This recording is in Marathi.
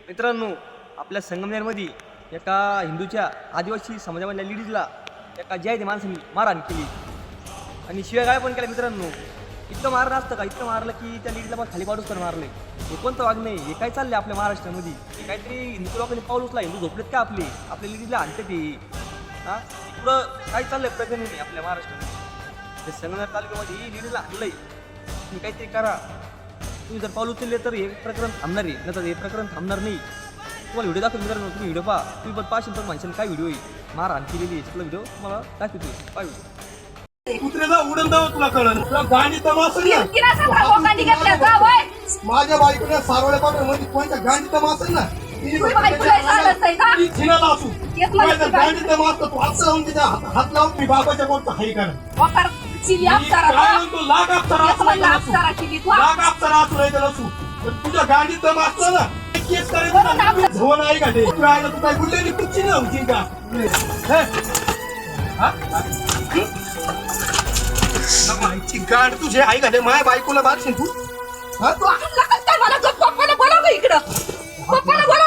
मित्रांनो, आपल्या संगमनेरमध्ये एका हिंदूच्या आदिवासी समाजामधल्या लेडीजला एका जयते माणसाने मारहाण केली आणि शिवाय पण केलं. मित्रांनो, इतकं मारलं असतं का? इतकं मारलं की त्या लेडीजला मग खाली पाडूच तर मारले. हे कोणतं वागणं आहे? हे काय चाललंय आपल्या महाराष्ट्रामध्ये? हे काहीतरी हिंदू लोकांनी पाऊल उचला. हिंदू झोपलेत का आपले? आपल्या लेडीजला आणते ते हां इकडं काय चाललंय प्रगती नाही आपल्या महाराष्ट्रामध्ये. हे संगमनेर तालुक्यामध्ये ही लेडीजला आणलंय. तुम्ही काहीतरी करा. तुम्ही जर पाऊल उचलले तर हे प्रकरण थांबणार आहे, नाही तर हे प्रकरण थांबणार नाही. तुम्हाला व्हिडिओ दाखवतो मित्रांनो, तुम्ही व्हिडिओ पहा. तुम्ही पण पाहशील पण म्हणशाल काय व्हिडिओ आहे, मारहाण केलेली आहे. तुला व्हिडिओ तुम्हाला दाखवतो, पहा व्हिडिओ. कुत्र्याला उडून जावं तुला कळलं. तुला गांडी तमास माझ्या बायकोने सारवड्या पाठवून कोणत्या गांडी तमास ना असू गांडी तमास तू हात लावून तिच्या हात लावून मी बाबाच्या बोलतो हाई करा काय म्हणतो लाख अप्सरा असू तुझ्या गांडी तमास ना केस करायचं धवन आहे का ते राहिलं तू काय गुल्लेली कुच्ची नव्हती का माहिती गांड तुझे आई का माझ्या बायकोला बारशील तू पप्पाला बोलावं इकडं. पप्पाला बोलावं.